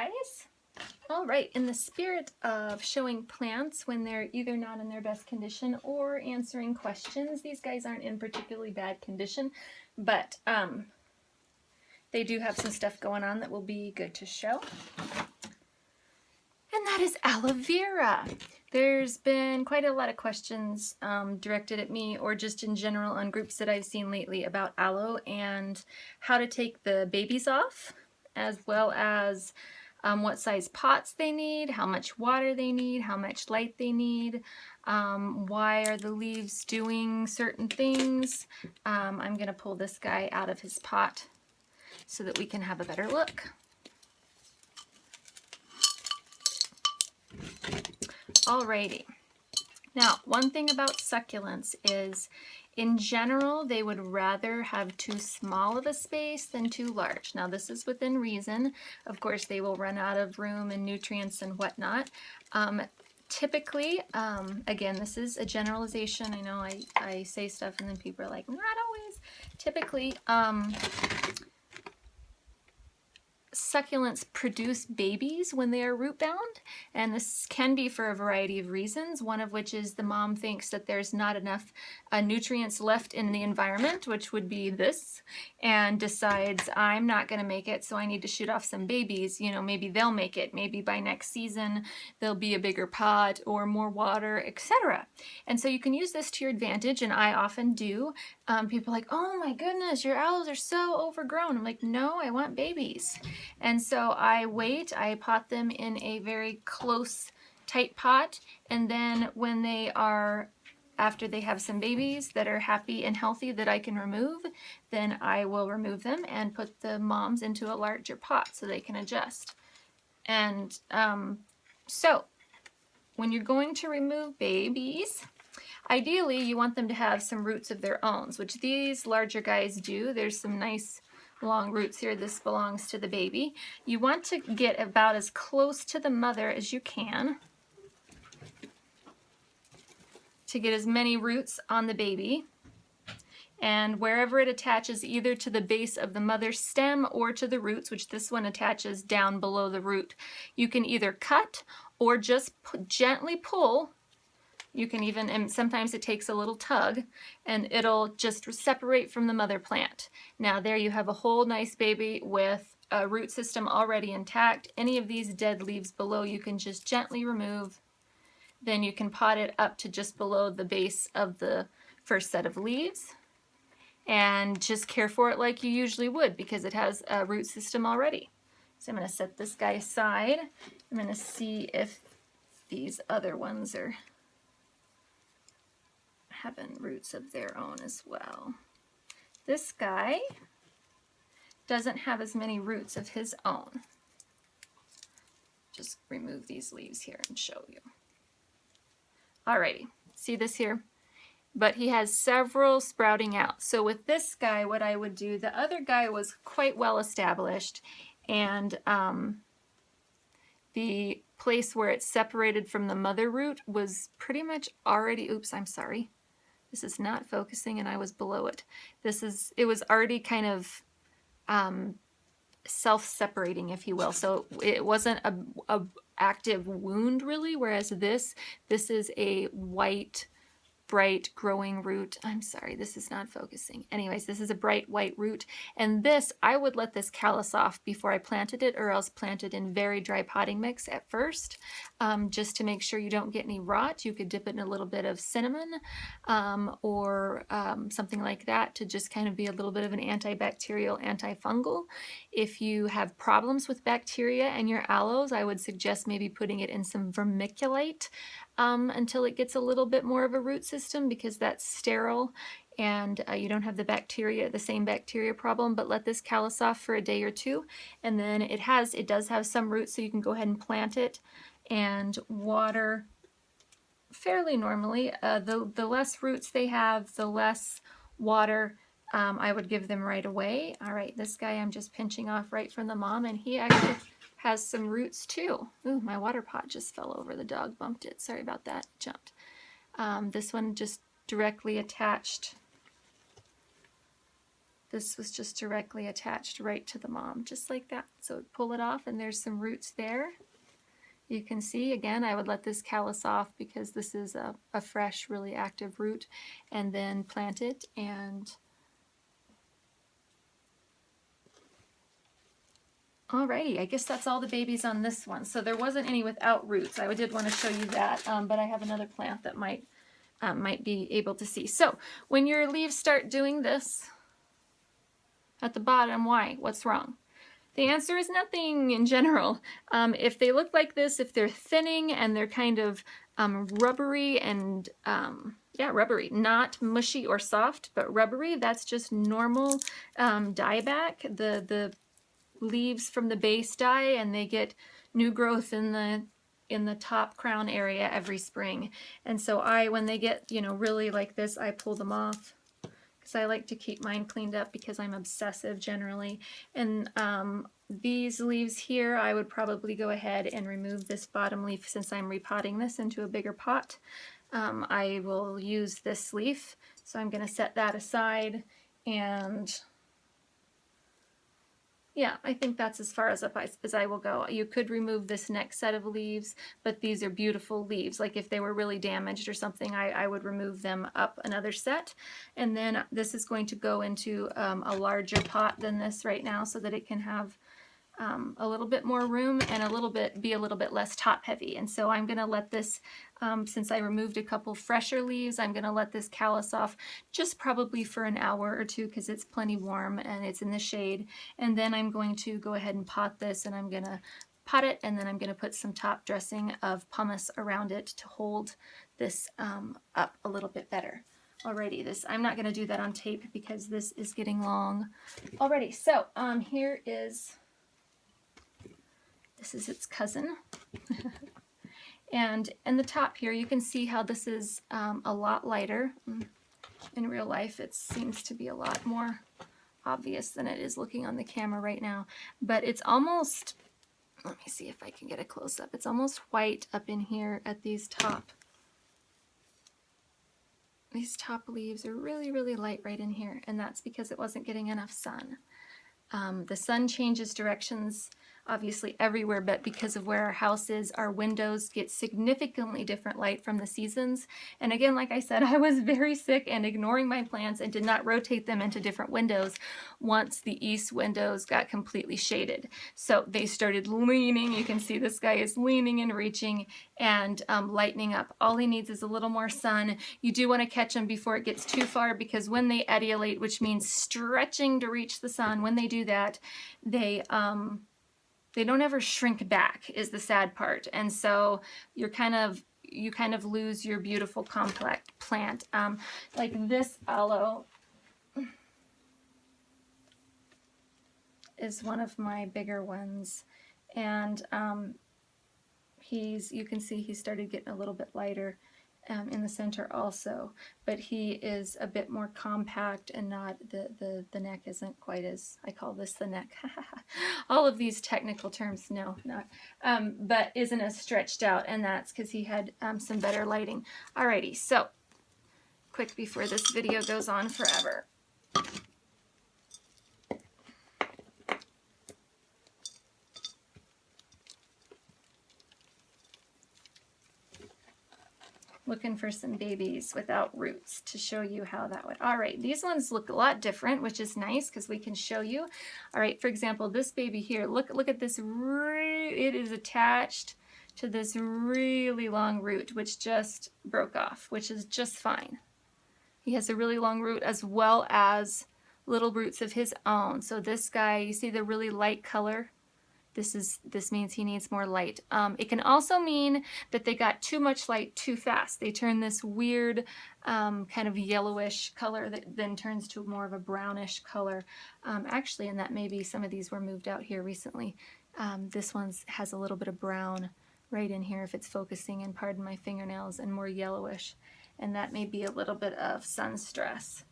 guys. All right, in the spirit of showing plants when they're either not in their best condition or answering questions, these guys aren't in particularly bad condition, but they do have some stuff going on that will be good to show. And that is aloe vera. There's been quite a lot of questions directed at me or just in general on groups that I've seen lately about aloe and how to take the babies off, as well as what size pots they need, how much water they need, how much light they need, why are the leaves doing certain things. I'm going to pull this guy out of his pot so that we can have a better look. Alrighty. Now, one thing about succulents is, in general, they would rather have too small of a space than too large. Now, this is within reason. Of course, they will run out of room and nutrients and whatnot. Typically, again, this is a generalization. I know I say stuff and then people are like, not always. Typically, succulents produce babies when they are root bound, and this can be for a variety of reasons, one of which is the mom thinks that there's not enough nutrients left in the environment, which would be this, and decides I'm not going to make it, so I need to shoot off some babies. You know, maybe they'll make it, maybe by next season there'll be a bigger pot or more water, etc. And so you can use this to your advantage, and I often do. People are like, oh my goodness, your aloes are so overgrown. I'm like, no, I want babies. And so I wait, I pot them in a very close, tight pot, and then when they are, after they have some babies that are happy and healthy that I can remove, then I will remove them and put the moms into a larger pot so they can adjust. And so when you're going to remove babies, ideally you want them to have some roots of their own, which these larger guys do. There's some nice long roots here. This belongs to the baby. You want to get about as close to the mother as you can to get as many roots on the baby. And wherever it attaches either to the base of the mother's stem or to the roots, which this one attaches down below the root, you can either cut or just gently pull. You can even, and sometimes it takes a little tug, and it'll just separate from the mother plant. Now there you have a whole nice baby with a root system already intact. Any of these dead leaves below you can just gently remove. Then you can pot it up to just below the base of the first set of leaves. And just care for it like you usually would, because it has a root system already. So I'm going to set this guy aside. I'm going to see if these other ones are having roots of their own as well. This guy doesn't have as many roots of his own. Just remove these leaves here and show you. Alrighty, see this here? But he has several sprouting out. So with this guy, what I would do, the other guy was quite well established, and the place where it's separated from the mother root was pretty much already, oops, I'm sorry. This is not focusing and I was below it. It was already kind of self-separating, if you will. So it wasn't a active wound really, whereas this is a white, bright growing root. I'm sorry, this is not focusing. Anyways, this is a bright white root, and this, I would let this callus off before I planted it, or else plant it in very dry potting mix at first, just to make sure you don't get any rot. You could dip it in a little bit of cinnamon or something like that to just kind of be a little bit of an antibacterial, antifungal. If you have problems with bacteria and your aloes, I would suggest maybe putting it in some vermiculite until it gets a little bit more of a root system, because that's sterile and you don't have the same bacteria problem. But let this callus off for a day or two, and then it does have some roots, so you can go ahead and plant it and water fairly normally. The less roots they have, the less water I would give them right away. All right, this guy I'm just pinching off right from the mom, and he actually has some roots too. Ooh, my water pot just fell over. The dog bumped it. Sorry about that. It jumped. This one just directly attached this was just directly attached right to the mom, just like that. So pull it off, and there's some roots there. You can see, again, I would let this callus off because this is a fresh, really active root, and then plant it. And alrighty, I guess that's all the babies on this one. So there wasn't any without roots. I did want to show you that, but I have another plant that might be able to see. So when your leaves start doing this at the bottom, why? What's wrong? The answer is nothing in general. If they look like this, if they're thinning and they're kind of rubbery and, yeah, rubbery, not mushy or soft, but rubbery, that's just normal dieback. The leaves from the base die and they get new growth in the top crown area every spring. And so when they get, you know, really like this, I pull them off, because I like to keep mine cleaned up because I'm obsessive generally. And these leaves here, I would probably go ahead and remove this bottom leaf since I'm repotting this into a bigger pot. I will use this leaf, so I'm going to set that aside. And yeah, I think that's as far as I will go. You could remove this next set of leaves, but these are beautiful leaves. Like if they were really damaged or something, I would remove them up another set. And then this is going to go into a larger pot than this right now so that it can have a little bit more room and be a little bit less top heavy. And so I'm going to let this, since I removed a couple fresher leaves, I'm going to let this callus off just probably for an hour or two because it's plenty warm and it's in the shade. And then I'm going to go ahead and pot this, and I'm going to pot it, and then I'm going to put some top dressing of pumice around it to hold this up a little bit better. Alrighty, I'm not going to do that on tape because this is getting long. Alrighty, so here is... This is its cousin. And in the top here, you can see how this is a lot lighter. In real life, it seems to be a lot more obvious than it is looking on the camera right now. But it's almost, let me see if I can get a close-up. It's almost white up in here at these top. These top leaves are really, really light right in here, and that's because it wasn't getting enough sun. The sun changes directions obviously everywhere, but because of where our house is, our windows get significantly different light from the seasons. And again, like I said, I was very sick and ignoring my plants and did not rotate them into different windows once the east windows got completely shaded. So they started leaning. You can see this guy is leaning and reaching and lightening up. All he needs is a little more sun. You do want to catch him before it gets too far, because when they etiolate, which means stretching to reach the sun, when they do that, they don't ever shrink back, is the sad part. And so you kind of lose your beautiful complex plant. Like this aloe is one of my bigger ones, and you can see he started getting a little bit lighter in the center also, but he is a bit more compact and not, the neck isn't quite as, I call this the neck, all of these technical terms, no, not, but isn't as stretched out, and that's because he had some better lighting. Alrighty, so, quick before this video goes on forever. Looking for some babies without roots to show you how that would. All right, these ones look a lot different, which is nice because we can show you. All right, for example, this baby here, look at this, it is attached to this really long root, which just broke off, which is just fine. He has a really long root as well as little roots of his own. So this guy, you see the really light color? This means he needs more light. It can also mean that they got too much light too fast. They turn this weird kind of yellowish color that then turns to more of a brownish color. Actually, and that maybe some of these were moved out here recently. This one has a little bit of brown right in here if it's focusing, and pardon my fingernails, and more yellowish. And that may be a little bit of sun stress.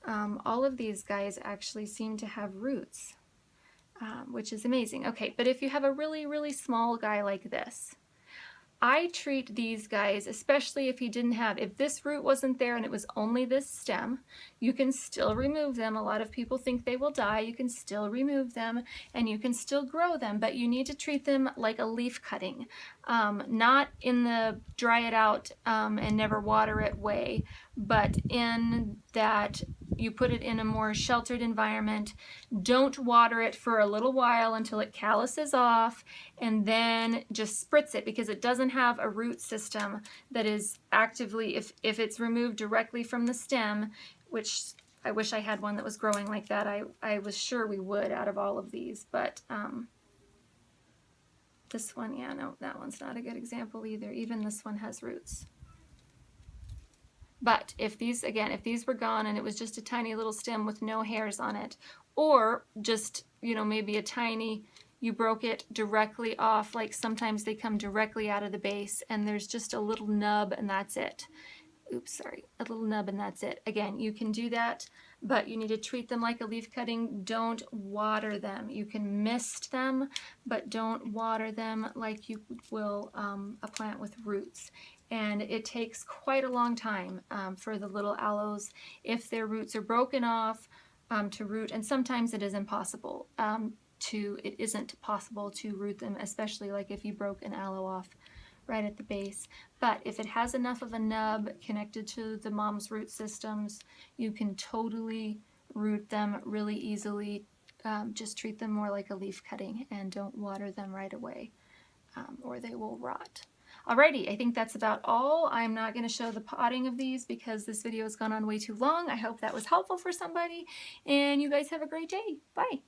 All of these guys actually seem to have roots. Which is amazing. Okay, but if you have a really, really small guy like this, I treat these guys, especially if you didn't have, if this root wasn't there and it was only this stem, you can still remove them. A lot of people think they will die. You can still remove them and you can still grow them, but you need to treat them like a leaf cutting, not in the dry it out and never water it way, but in that you put it in a more sheltered environment. Don't water it for a little while until it calluses off, and then just spritz it, because it doesn't have a root system that is actively, if it's removed directly from the stem, which I wish I had one that was growing like that. I was sure we would out of all of these, but this one, yeah, no, that one's not a good example either. Even this one has roots. But if these, again, if these were gone and it was just a tiny little stem with no hairs on it, or just, you know, maybe a tiny, you broke it directly off, like sometimes they come directly out of the base and there's just a little nub and that's it. Oops, sorry, a little nub and that's it. Again, you can do that, but you need to treat them like a leaf cutting. Don't water them. You can mist them, but don't water them like you will a plant with roots. And it takes quite a long time for the little aloes, if their roots are broken off, to root, and sometimes it is impossible it isn't possible to root them, especially like if you broke an aloe off right at the base. But if it has enough of a nub connected to the mom's root systems, you can totally root them really easily. Just treat them more like a leaf cutting and don't water them right away, or they will rot. Alrighty, I think that's about all. I'm not going to show the potting of these because this video has gone on way too long. I hope that was helpful for somebody, and you guys have a great day. Bye.